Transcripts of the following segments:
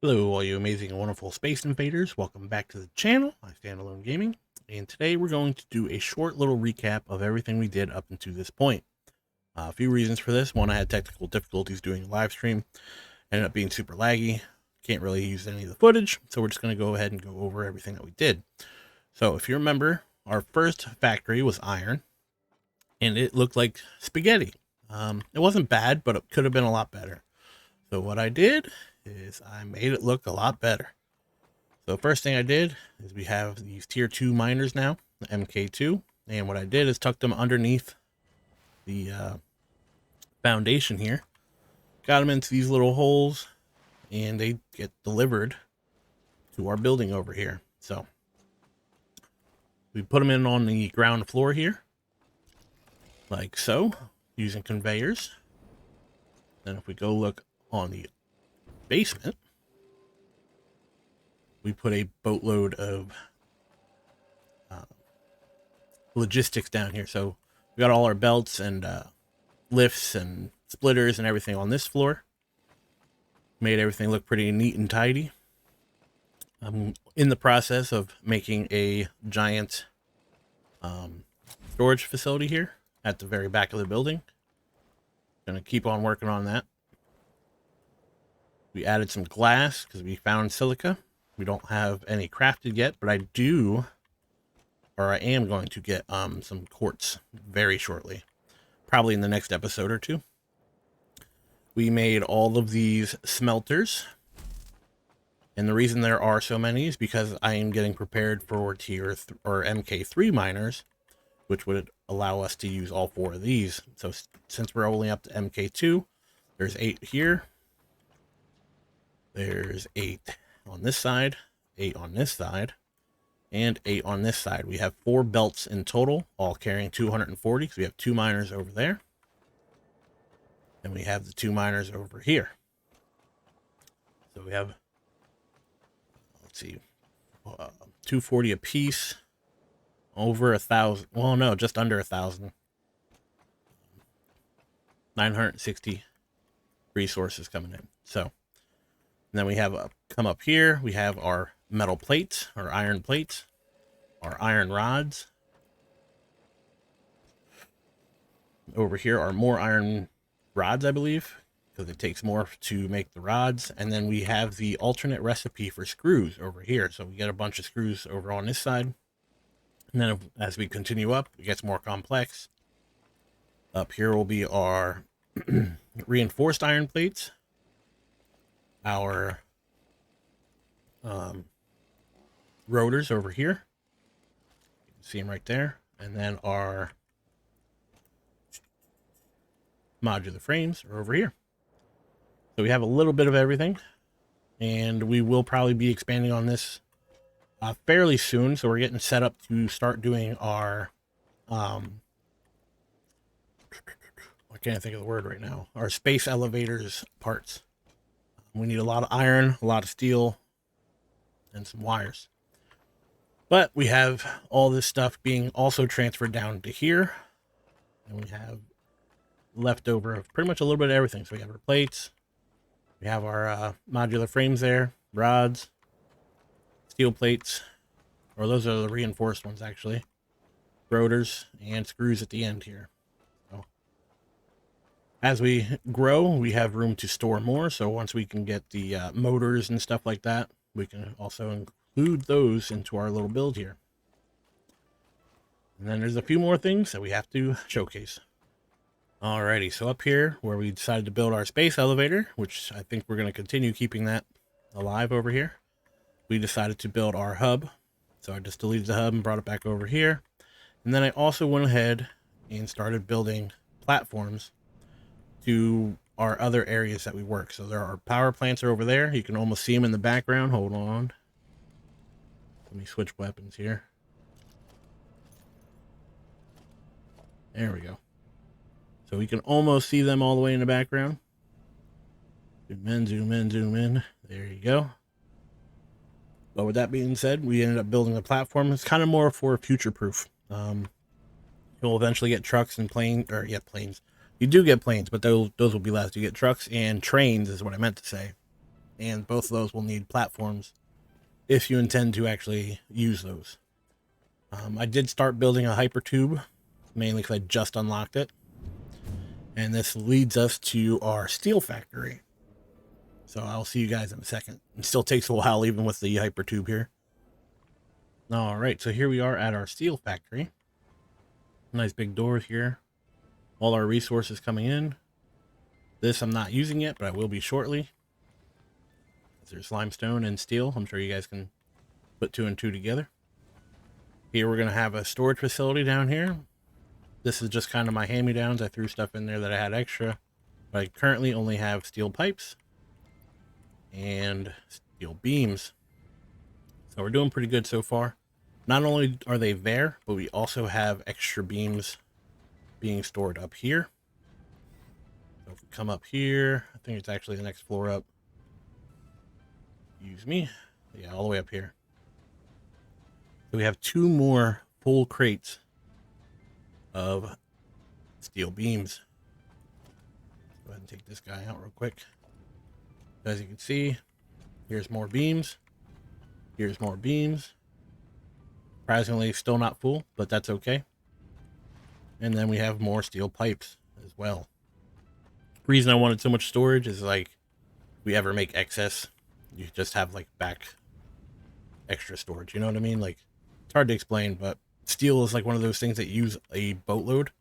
Hello, all you amazing and wonderful space invaders. Welcome back to the channel, IStandAlone Gaming. And today we're going to do a short little recap of everything we did up until this point. A few reasons for this. One, I had technical difficulties doing a live stream. Ended up being super laggy. Can't really use any of the footage. So we're just going to go ahead and go over everything that we did. So if you remember, our first factory was iron. And it looked like spaghetti. It wasn't bad, but it could have been a lot better. So what I did is I made it look a lot better. So first thing I did is we have these tier 2 miners now, the MK2. And what I did is tuck them underneath the foundation here. Got them into these little holes and they get delivered to our building over here. So we put them in on the ground floor here, like so, using conveyors. Then if we go look on the basement, we put a boatload of logistics down here. So we got all our belts and lifts and splitters and everything on this floor. Made everything look pretty neat and tidy. I'm in the process of making a giant storage facility here at the very back of the building. Gonna keep on working on that. We added some glass because we found silica. We don't have any crafted yet, but I am going to get some quartz very shortly, probably in the next episode or two. We made all of these smelters, and the reason there are so many is because I am getting prepared for MK3 miners, which would allow us to use all 4 of these. So since we're only up to MK2, there's 8 here. There's 8 on this side, 8 on this side, and 8 on this side. We have 4 belts in total, all carrying 240. So we have 2 miners over there. And we have the 2 miners over here. So we have, let's see, 240 a piece, over 1,000. Well, no, just under 1,000. 960 resources coming in. So then we have come up here. We have our metal plates, our iron plates, our iron rods. Over here are more iron rods, I believe, because it takes more to make the rods. And then we have the alternate recipe for screws over here. So we get a bunch of screws over on this side. And then as we continue up, it gets more complex. Up here will be our reinforced iron plates, our rotors over here. You can see them right there. And then our modular frames are over here. So we have a little bit of everything, and we will probably be expanding on this fairly soon. So we're getting set up to start doing our I can't think of the word right now, our space elevators parts. We need a lot of iron, a lot of steel, and some wires. But we have all this stuff being also transferred down to here, and we have leftover of pretty much a little bit of everything. So we have our plates, we have our modular frames there, rods, steel plates, or those are the reinforced ones actually, rotors, and screws at the end here. So as we grow, we have room to store more. So once we can get the motors and stuff like that, we can also include those into our little build here. And then there's a few more things that we have to showcase. Alrighty, so up here where we decided to build our space elevator, which I think we're going to continue keeping that alive over here, we decided to build our hub. So I just deleted the hub and brought it back over here. And then I also went ahead and started building platforms to our other areas that we work. So there are power plants are over there. You can almost see them in the background. Hold on. Let me switch weapons here. There we go. So we can almost see them all the way in the background. Zoom in, zoom in, zoom in. There you go. But with that being said, we ended up building a platform. It's kind of more for future-proof. You'll eventually get trucks and planes, or yeah, planes. You do get planes, but those will be last. You get trucks and trains is what I meant to say. and both of those will need platforms if you intend to actually use those. I did start building a hyper tube, mainly because I just unlocked it. And this leads us to our steel factory. So I'll see you guys in a second. It still takes a while even with the hyper tube here. All right, so here we are at our steel factory. Nice big doors here. All our resources coming in. This I'm not using yet, but I will be shortly. There's limestone and steel. I'm sure you guys can put 2 and 2 together. Here we're going to have a storage facility down here. This is just kind of my hand-me-downs. I threw stuff in there that I had extra. But I currently only have steel pipes and steel beams. So we're doing pretty good so far. Not only are they there, but we also have extra beams being stored up here. So if we come up here, I think it's actually the next floor up. Excuse me. Yeah, all the way up here. So we have 2 more full crates of steel beams. Go ahead and take this guy out real quick. As you can see, here's more beams. Here's more beams. Surprisingly, still not full, but that's okay. And then we have more steel pipes as well. The reason I wanted so much storage is like, if we ever make excess, you just have like back extra storage. You know what I mean? Like, it's hard to explain, but steel is like one of those things that use a boatload,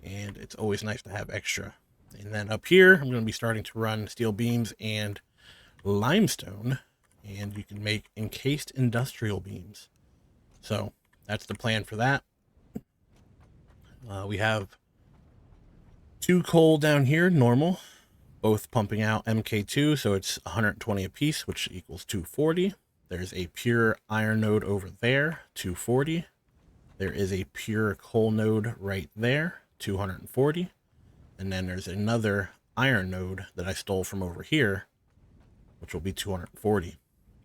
and it's always nice to have extra. And then up here, I'm going to be starting to run steel beams and limestone, and you can make encased industrial beams. So that's the plan for that. We have 2 coal down here, normal, both pumping out MK2, so it's 120 a piece, which equals 240. There's a pure iron node over there, 240. There is a pure coal node right there, 240. And then there's another iron node that I stole from over here, which will be 240.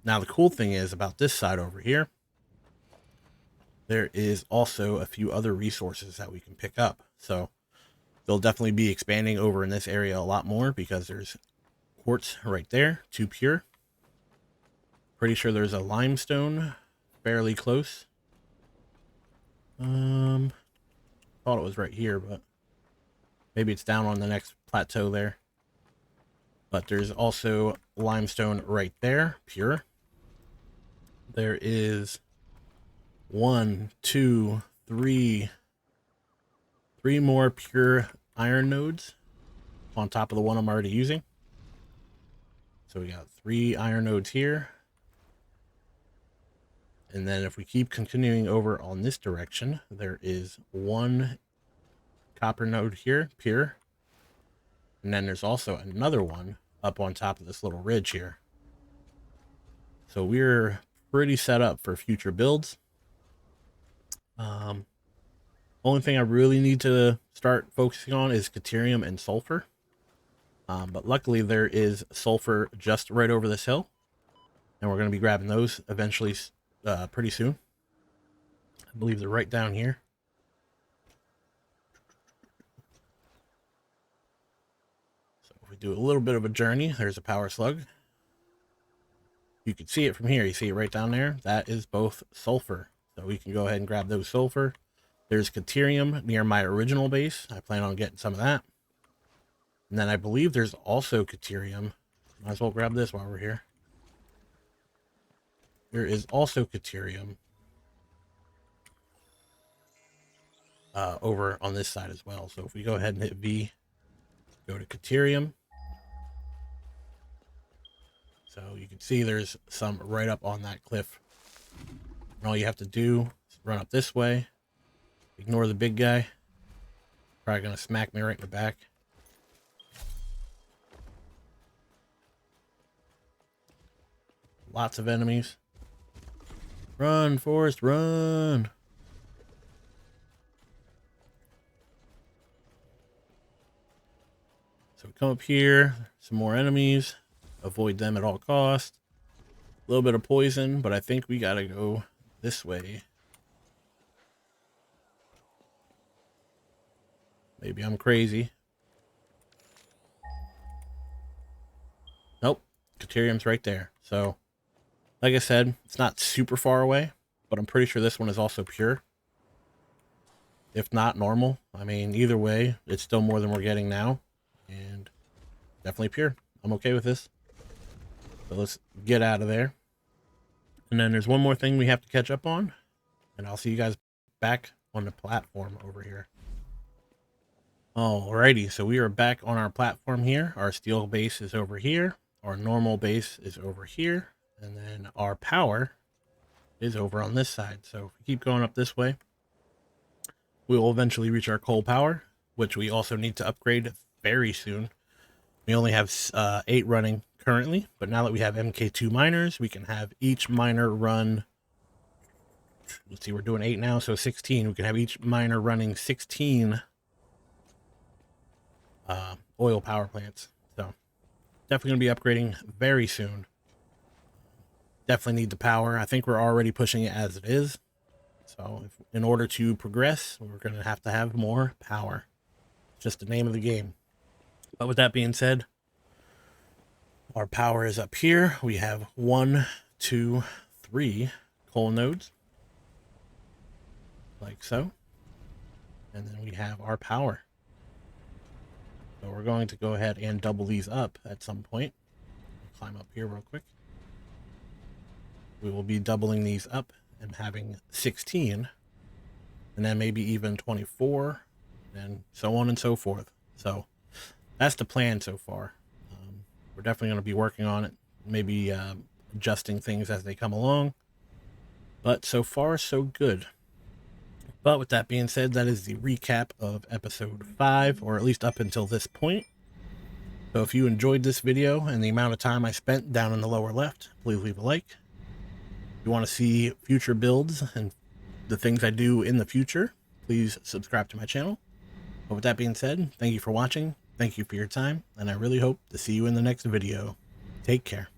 Now, the cool thing is about this side over here, there is also a few other resources that we can pick up. So they'll definitely be expanding over in this area a lot more because there's quartz right there, 2 pure. Pretty sure there's a limestone fairly close. Thought it was right here, but maybe it's down on the next plateau there. But there's also limestone right there, pure. There is 1, 2, 3 more pure iron nodes on top of the one I'm already using. So we got 3 iron nodes here. And then if we keep continuing over on this direction, there is 1 copper node here, pure. And then there's also another one up on top of this little ridge here. So we're pretty set up for future builds. Only thing I really need to start focusing on is Caterium and sulfur. But luckily there is sulfur just right over this hill. And we're going to be grabbing those eventually pretty soon. I believe they're right down here. So if we do a little bit of a journey, there's a power slug. You can see it from here. You see it right down there? That is both sulfur. So we can go ahead and grab those sulfur. There's Caterium near my original base. I plan on getting some of that. And then I believe there's also Caterium. Might as well grab this while we're here. There is also Caterium over on this side as well. So if we go ahead and hit V, go to Caterium. So you can see there's some right up on that cliff. And all you have to do is run up this way. Ignore the big guy. Probably going to smack me right in the back. Lots of enemies. Run, Forrest, run. So we come up here. Some more enemies. Avoid them at all costs. A little bit of poison, but I think we got to go this way. Maybe I'm crazy. Nope. Caterium's right there. So, like I said, it's not super far away, but I'm pretty sure this one is also pure. If not normal. I mean, either way, it's still more than we're getting now. And definitely pure. I'm okay with this. So let's get out of there. And then there's one more thing we have to catch up on. And I'll see you guys back on the platform over here. Alrighty, so we are back on our platform here. Our steel base is over here. Our normal base is over here. And then our power is over on this side. So if we keep going up this way, we will eventually reach our coal power, which we also need to upgrade very soon. We only have 8 running currently, but now that we have MK2 miners, we can have each miner run, let's see, we're doing 8 now, so 16. We can have each miner running 16 oil power plants. So definitely going to be upgrading very soon. Definitely need the power. I think we're already pushing it as it is. So in order to progress, we're going to have more power. It's just the name of the game. But with that being said, our power is up here. We have 1, 2, 3 coal nodes. Like so. And then we have our power. So we're going to go ahead and double these up at some point. Climb up here real quick. We will be doubling these up and having 16. And then maybe even 24. And so on and so forth. So that's the plan so far. We're definitely going to be working on it. Maybe adjusting things as they come along. But so far, so good. But with that being said, that is the recap of episode 5, or at least up until this point. So if you enjoyed this video and the amount of time I spent down in the lower left, please leave a like. If you want to see future builds and the things I do in the future, please subscribe to my channel. But with that being said, thank you for watching, thank you for your time, and I really hope to see you in the next video. Take care.